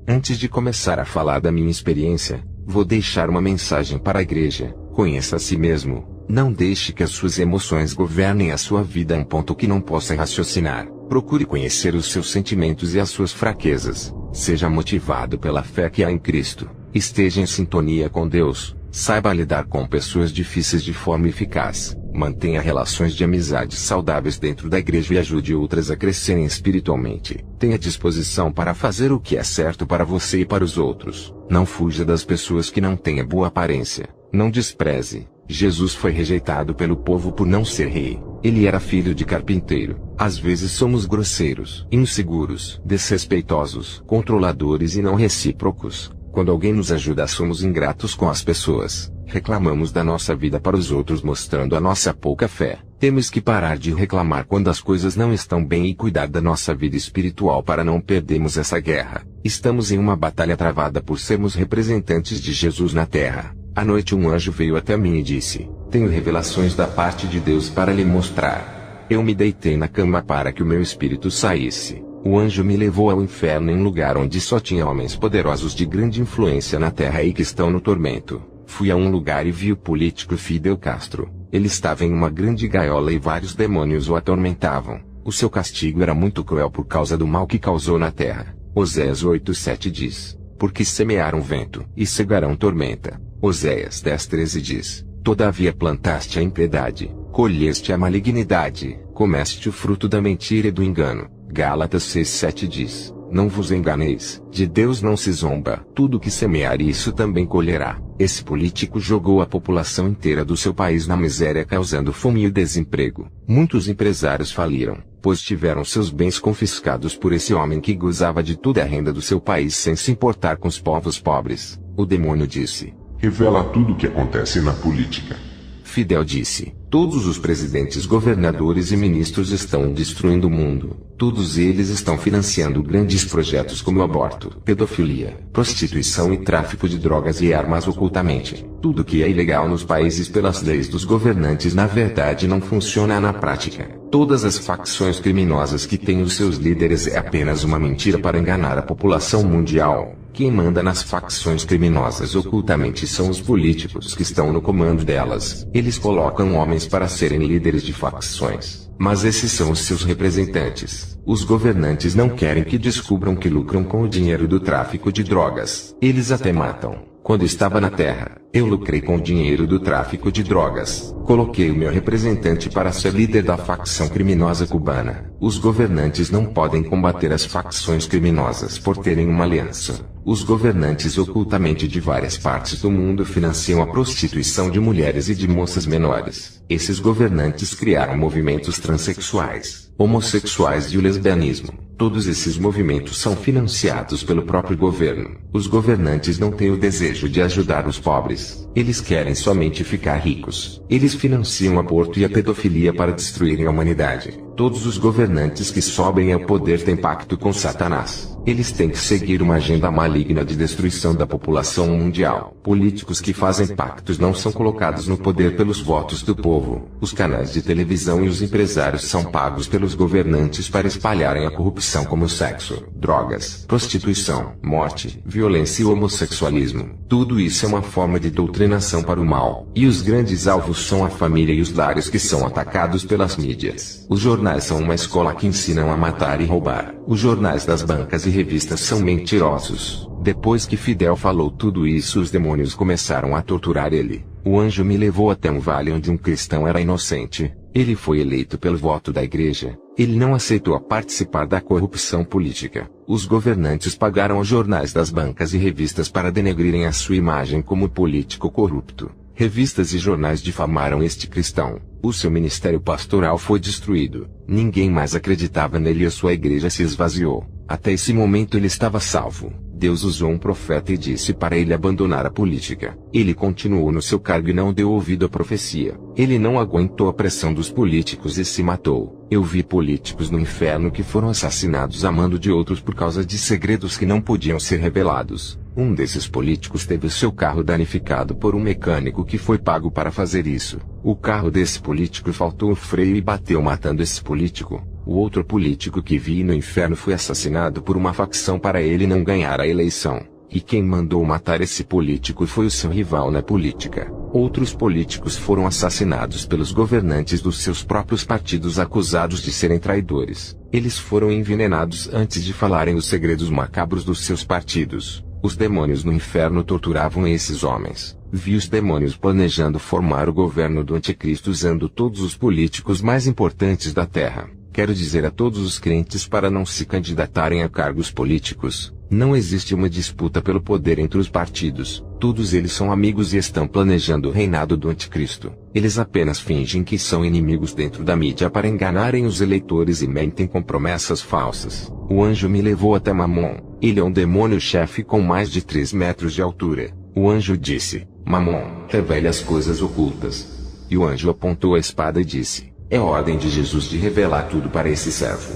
Antes de começar a falar da minha experiência, vou deixar uma mensagem para a igreja. Conheça a si mesmo. Não deixe que as suas emoções governem a sua vida a um ponto que não possa raciocinar. Procure conhecer os seus sentimentos e as suas fraquezas. Seja motivado pela fé que há em Cristo. Esteja em sintonia com Deus. Saiba lidar com pessoas difíceis de forma eficaz. Mantenha relações de amizades saudáveis dentro da igreja e ajude outras a crescerem espiritualmente. Tenha disposição para fazer o que é certo para você e para os outros. Não fuja das pessoas que não têm boa aparência. Não despreze. Jesus foi rejeitado pelo povo por não ser rei. Ele era filho de carpinteiro. Às vezes somos grosseiros, inseguros, desrespeitosos, controladores e não recíprocos. Quando alguém nos ajuda, somos ingratos com as pessoas. Reclamamos da nossa vida para os outros, mostrando a nossa pouca fé. Temos que parar de reclamar quando as coisas não estão bem e cuidar da nossa vida espiritual para não perdermos essa guerra. Estamos em uma batalha travada por sermos representantes de Jesus na terra. À noite um anjo veio até mim e disse: tenho revelações da parte de Deus para lhe mostrar. Eu me deitei na cama para que o meu espírito saísse. O anjo me levou ao inferno, em um lugar onde só tinha homens poderosos de grande influência na terra e que estão no tormento. Fui a um lugar e vi o político Fidel Castro. Ele estava em uma grande gaiola e vários demônios o atormentavam. O seu castigo era muito cruel por causa do mal que causou na terra. Oséias 8:7 diz: porque semearam vento e cegarão tormenta. Oséias 10:13 diz: todavia plantaste a impiedade, colheste a malignidade, comeste o fruto da mentira e do engano. Gálatas 6:7 diz: não vos enganeis, de Deus não se zomba. Tudo que semear isso também colherá. Esse político jogou a população inteira do seu país na miséria, causando fome e desemprego. Muitos empresários faliram, pois tiveram seus bens confiscados por esse homem que gozava de toda a renda do seu país sem se importar com os povos pobres. O demônio disse: revela tudo o que acontece na política. Fidel disse: todos os presidentes, governadores e ministros estão destruindo o mundo. Todos eles estão financiando grandes projetos como aborto, pedofilia, prostituição e tráfico de drogas e armas ocultamente. Tudo que é ilegal nos países pelas leis dos governantes na verdade não funciona na prática. Todas as facções criminosas que têm os seus líderes é apenas uma mentira para enganar a população mundial. Quem manda nas facções criminosas ocultamente são os políticos que estão no comando delas. Eles colocam homens para serem líderes de facções, mas esses são os seus representantes. Os governantes não querem que descubram que lucram com o dinheiro do tráfico de drogas. Eles até matam. Quando estava na terra, eu lucrei com o dinheiro do tráfico de drogas. Coloquei o meu representante para ser líder da facção criminosa cubana. Os governantes não podem combater as facções criminosas por terem uma aliança. Os governantes ocultamente de várias partes do mundo financiam a prostituição de mulheres e de moças menores. Esses governantes criaram movimentos transexuais, homossexuais e o lesbianismo. Todos esses movimentos são financiados pelo próprio governo. Os governantes não têm o desejo de ajudar os pobres. Eles querem somente ficar ricos. Eles financiam o aborto e a pedofilia para destruírem a humanidade. Todos os governantes que sobem ao poder têm pacto com Satanás. Eles têm que seguir uma agenda maligna de destruição da população mundial. Políticos que fazem pactos não são colocados no poder pelos votos do povo. Os canais de televisão e os empresários são pagos pelos governantes para espalharem a corrupção como sexo, drogas, prostituição, morte, violência e homossexualismo. Tudo isso é uma forma de doutrinação para o mal. E os grandes alvos são a família e os lares que são atacados pelas mídias. Os jornais são uma escola que ensinam a matar e roubar. Os jornais das bancas e revistas são mentirosos. Depois que Fidel falou tudo isso, os demônios começaram a torturar ele. O anjo me levou até um vale onde um cristão era inocente. Ele foi eleito pelo voto da igreja. Ele não aceitou participar da corrupção política. Os governantes pagaram aos jornais das bancas e revistas para denegrirem a sua imagem como político corrupto. Revistas e jornais difamaram este cristão. O seu ministério pastoral foi destruído. Ninguém mais acreditava nele e a sua igreja se esvaziou. Até esse momento ele estava salvo. Deus usou um profeta e disse para ele abandonar a política. Ele continuou no seu cargo e não deu ouvido à profecia. Ele não aguentou a pressão dos políticos e se matou. Eu vi políticos no inferno que foram assassinados a mando de outros por causa de segredos que não podiam ser revelados. Um desses políticos teve o seu carro danificado por um mecânico que foi pago para fazer isso. O carro desse político faltou o freio e bateu matando esse político. O outro político que vi no inferno foi assassinado por uma facção para ele não ganhar a eleição. E quem mandou matar esse político foi o seu rival na política. Outros políticos foram assassinados pelos governantes dos seus próprios partidos acusados de serem traidores. Eles foram envenenados antes de falarem os segredos macabros dos seus partidos. Os demônios no inferno torturavam esses homens. Vi os demônios planejando formar o governo do anticristo usando todos os políticos mais importantes da terra. Quero dizer a todos os crentes para não se candidatarem a cargos políticos. Não existe uma disputa pelo poder entre os partidos. Todos eles são amigos e estão planejando o reinado do anticristo. Eles apenas fingem que são inimigos dentro da mídia para enganarem os eleitores e mentem com promessas falsas. O anjo me levou até Mamon. Ele é um demônio-chefe com mais de 3 metros de altura. O anjo disse: Mamon, revele as coisas ocultas. E o anjo apontou a espada e disse: é ordem de Jesus de revelar tudo para esse servo.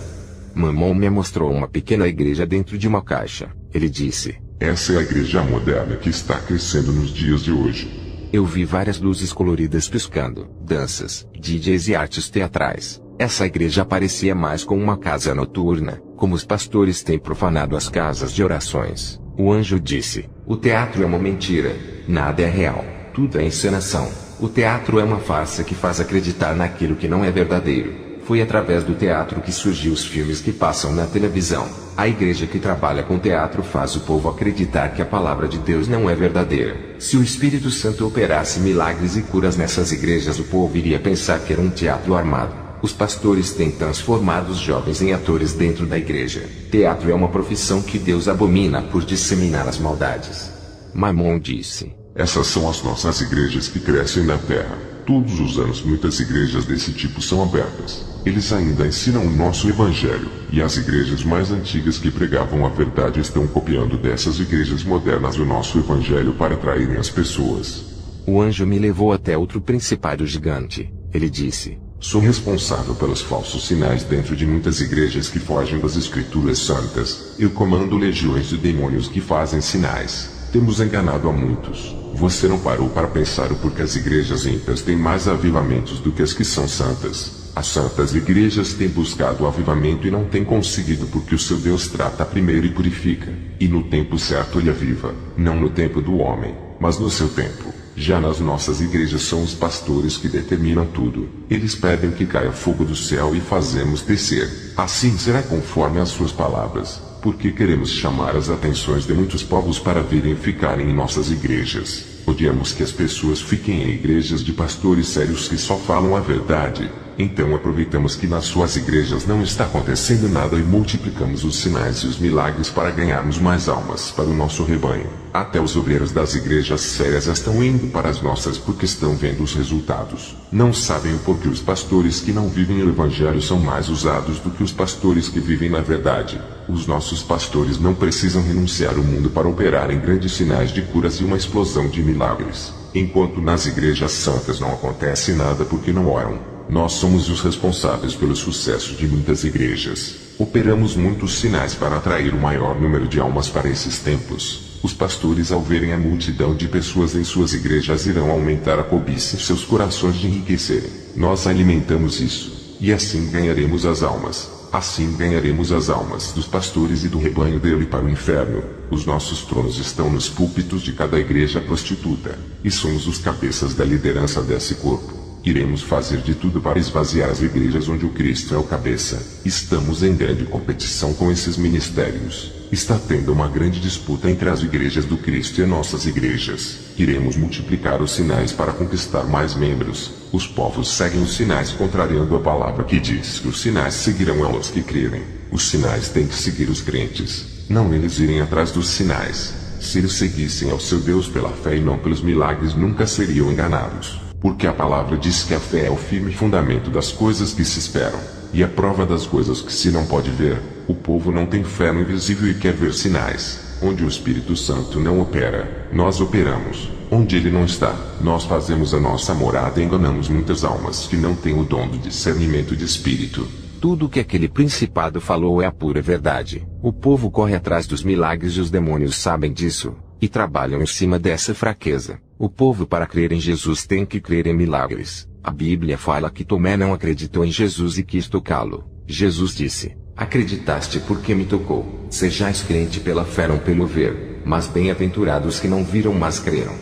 Mamon me mostrou uma pequena igreja dentro de uma caixa. Ele disse: essa é a igreja moderna que está crescendo nos dias de hoje. Eu vi várias luzes coloridas piscando, danças, DJs e artes teatrais. Essa igreja parecia mais com uma casa noturna, como os pastores têm profanado as casas de orações. O anjo disse: o teatro é uma mentira. Nada é real. Tudo é encenação. O teatro é uma farsa que faz acreditar naquilo que não é verdadeiro. Foi através do teatro que surgiu os filmes que passam na televisão. A igreja que trabalha com teatro faz o povo acreditar que a palavra de Deus não é verdadeira. Se o Espírito Santo operasse milagres e curas nessas igrejas, o povo iria pensar que era um teatro armado. Os pastores têm transformado os jovens em atores dentro da igreja. Teatro é uma profissão que Deus abomina por disseminar as maldades. Mamon disse: essas são as nossas igrejas que crescem na terra. Todos os anos muitas igrejas desse tipo são abertas. Eles ainda ensinam o nosso evangelho, e as igrejas mais antigas que pregavam a verdade estão copiando dessas igrejas modernas o nosso evangelho para atraírem as pessoas. O anjo me levou até outro principado gigante. Ele disse: sou responsável pelos falsos sinais dentro de muitas igrejas que fogem das escrituras santas. Eu comando legiões de demônios que fazem sinais. Temos enganado a muitos. Você não parou para pensar o porquê as igrejas ímpias têm mais avivamentos do que as que são santas. As santas igrejas têm buscado o avivamento e não têm conseguido porque o seu Deus trata primeiro e purifica. E no tempo certo ele aviva. Não no tempo do homem, mas no seu tempo. Já nas nossas igrejas são os pastores que determinam tudo. Eles pedem que caia fogo do céu e fazemos descer. Assim será conforme as suas palavras. Porque queremos chamar as atenções de muitos povos para virem ficarem em nossas igrejas. Odiamos que as pessoas fiquem em igrejas de pastores sérios que só falam a verdade. Então aproveitamos que nas suas igrejas não está acontecendo nada e multiplicamos os sinais e os milagres para ganharmos mais almas para o nosso rebanho. Até os obreiros das igrejas sérias estão indo para as nossas porque estão vendo os resultados. Não sabem o porquê os pastores que não vivem o evangelho são mais usados do que os pastores que vivem na verdade. Os nossos pastores não precisam renunciar ao mundo para operar em grandes sinais de curas e uma explosão de milagres. Enquanto nas igrejas santas não acontece nada porque não oram. Nós somos os responsáveis pelo sucesso de muitas igrejas. Operamos muitos sinais para atrair o maior número de almas para esses tempos. Os pastores, ao verem a multidão de pessoas em suas igrejas, irão aumentar a cobiça em seus corações de enriquecerem. Nós alimentamos isso. E assim ganharemos as almas. Assim ganharemos as almas dos pastores e do rebanho dele para o inferno. Os nossos tronos estão nos púlpitos de cada igreja prostituta. E somos os cabeças da liderança desse corpo. Iremos fazer de tudo para esvaziar as igrejas onde o Cristo é o cabeça. Estamos em grande competição com esses ministérios. Está tendo uma grande disputa entre as igrejas do Cristo e nossas igrejas. Iremos multiplicar os sinais para conquistar mais membros. Os povos seguem os sinais contrariando a palavra que diz que os sinais seguirão aos que crerem. Os sinais têm que seguir os crentes, não eles irem atrás dos sinais. Se eles seguissem ao seu Deus pela fé e não pelos milagres, nunca seriam enganados. Porque a palavra diz que a fé é o firme fundamento das coisas que se esperam, e a prova das coisas que se não pode ver. O povo não tem fé no invisível e quer ver sinais. Onde o Espírito Santo não opera, nós operamos. Onde ele não está, nós fazemos a nossa morada e enganamos muitas almas que não têm o dom do discernimento de espírito. Tudo o que aquele principado falou é a pura verdade. O povo corre atrás dos milagres e os demônios sabem disso, e trabalham em cima dessa fraqueza. O povo, para crer em Jesus, tem que crer em milagres. A Bíblia fala que Tomé não acreditou em Jesus e quis tocá-lo. Jesus disse: acreditaste porque me tocou. Sejais crente pela fé, não pelo ver. Mas bem-aventurados que não viram, mas creram.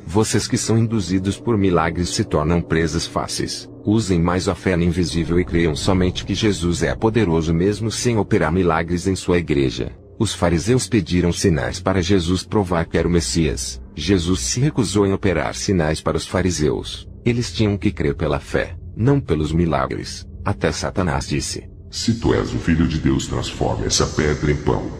Vocês que são induzidos por milagres se tornam presas fáceis. Usem mais a fé no invisível e creiam somente que Jesus é poderoso mesmo sem operar milagres em sua igreja. Os fariseus pediram sinais para Jesus provar que era o Messias. Jesus se recusou em operar sinais para os fariseus. Eles tinham que crer pela fé, não pelos milagres. Até Satanás disse: se tu és o Filho de Deus, transforma essa pedra em pão.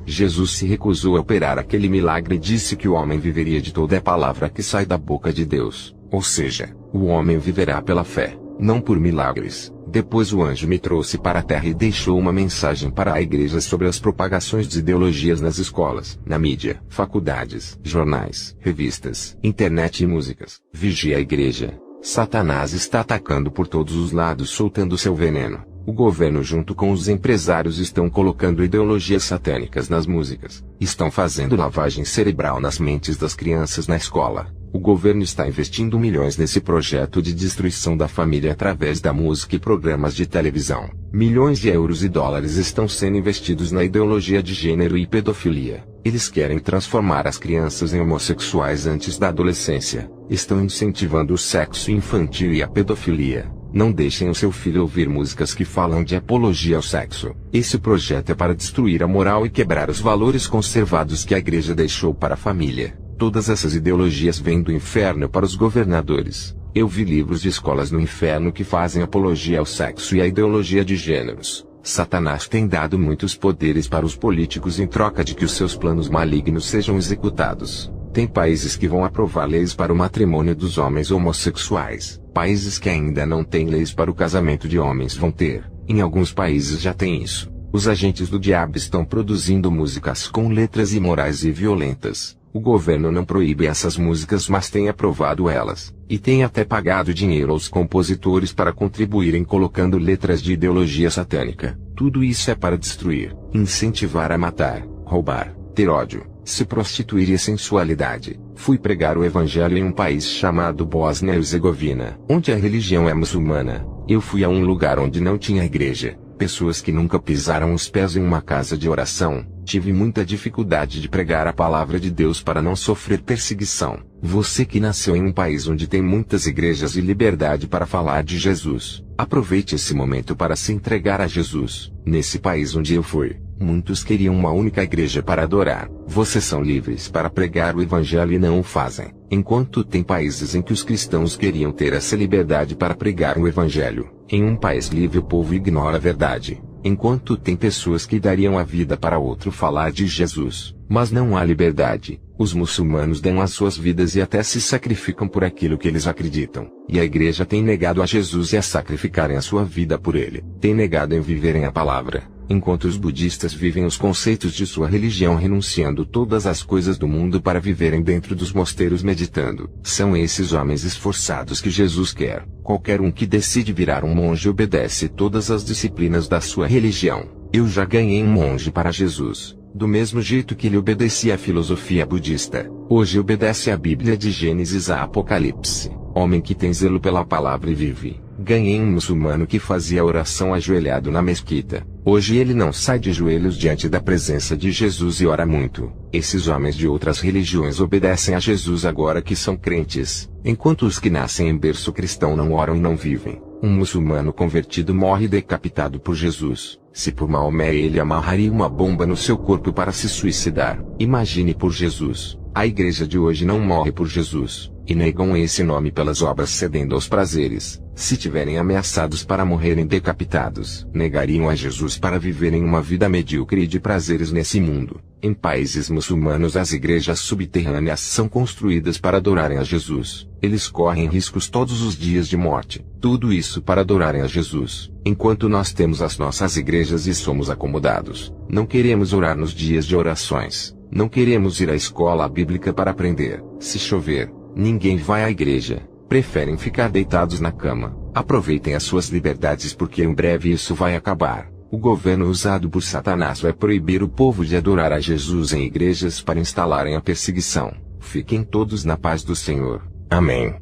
Jesus se recusou a operar aquele milagre e disse que o homem viveria de toda a palavra que sai da boca de Deus. Ou seja, o homem viverá pela fé, não por milagres. Depois o anjo me trouxe para a terra e deixou uma mensagem para a igreja sobre as propagações de ideologias nas escolas, na mídia, faculdades, jornais, revistas, internet e músicas. Vigie a igreja. Satanás está atacando por todos os lados, soltando seu veneno. O governo junto com os empresários estão colocando ideologias satânicas nas músicas. Estão fazendo lavagem cerebral nas mentes das crianças na escola. O governo está investindo milhões nesse projeto de destruição da família através da música e programas de televisão. Milhões de euros e dólares estão sendo investidos na ideologia de gênero e pedofilia. Eles querem transformar as crianças em homossexuais antes da adolescência. Estão incentivando o sexo infantil e a pedofilia. Não deixem o seu filho ouvir músicas que falam de apologia ao sexo. Esse projeto é para destruir a moral e quebrar os valores conservados que a igreja deixou para a família. Todas essas ideologias vêm do inferno para os governadores. Eu vi livros de escolas no inferno que fazem apologia ao sexo e à ideologia de gêneros. Satanás tem dado muitos poderes para os políticos em troca de que os seus planos malignos sejam executados. Tem países que vão aprovar leis para o matrimônio dos homens homossexuais. Países que ainda não têm leis para o casamento de homens vão ter. Em alguns países já tem isso. Os agentes do diabo estão produzindo músicas com letras imorais e violentas. O governo não proíbe essas músicas, mas tem aprovado elas. E tem até pagado dinheiro aos compositores para contribuírem colocando letras de ideologia satânica. Tudo isso é para destruir, incentivar a matar, roubar, ter ódio, se prostituir e a sensualidade. Fui pregar o evangelho em um país chamado Bósnia e Herzegovina, onde a religião é muçulmana. Eu fui a um lugar onde não tinha igreja, pessoas que nunca pisaram os pés em uma casa de oração. Tive muita dificuldade de pregar a palavra de Deus para não sofrer perseguição. Você que nasceu em um país onde tem muitas igrejas e liberdade para falar de Jesus, aproveite esse momento para se entregar a Jesus. Nesse país onde eu fui, muitos queriam uma única igreja para adorar. Vocês são livres para pregar o evangelho e não o fazem. Enquanto tem países em que os cristãos queriam ter essa liberdade para pregar o evangelho, em um país livre o povo ignora a verdade. Enquanto tem pessoas que dariam a vida para outro falar de Jesus, mas não há liberdade. Os muçulmanos dão as suas vidas e até se sacrificam por aquilo que eles acreditam. E a igreja tem negado a Jesus e a sacrificarem a sua vida por ele. Tem negado em viverem a palavra. Enquanto os budistas vivem os conceitos de sua religião renunciando todas as coisas do mundo para viverem dentro dos mosteiros meditando. São esses homens esforçados que Jesus quer. Qualquer um que decide virar um monge obedece todas as disciplinas da sua religião. Eu já ganhei um monge para Jesus. Do mesmo jeito que ele obedecia à filosofia budista, hoje obedece à Bíblia de Gênesis a Apocalipse. Homem que tem zelo pela palavra e vive. Ganhei um muçulmano que fazia oração ajoelhado na mesquita. Hoje ele não sai de joelhos diante da presença de Jesus e ora muito. Esses homens de outras religiões obedecem a Jesus agora que são crentes, enquanto os que nascem em berço cristão não oram e não vivem. Um muçulmano convertido morre decapitado por Jesus. Se por Maomé ele amarraria uma bomba no seu corpo para se suicidar, imagine por Jesus. A igreja de hoje não morre por Jesus, e negam esse nome pelas obras cedendo aos prazeres. Se tiverem ameaçados para morrerem decapitados, negariam a Jesus para viverem uma vida medíocre de prazeres nesse mundo. Em países muçulmanos as igrejas subterrâneas são construídas para adorarem a Jesus. Eles correm riscos todos os dias de morte. Tudo isso para adorarem a Jesus. Enquanto nós temos as nossas igrejas e somos acomodados, não queremos orar nos dias de orações. Não queremos ir à escola bíblica para aprender. Se chover, ninguém vai à igreja. Preferem ficar deitados na cama. Aproveitem as suas liberdades porque em breve isso vai acabar. O governo usado por Satanás vai proibir o povo de adorar a Jesus em igrejas para instalarem a perseguição. Fiquem todos na paz do Senhor. Amém.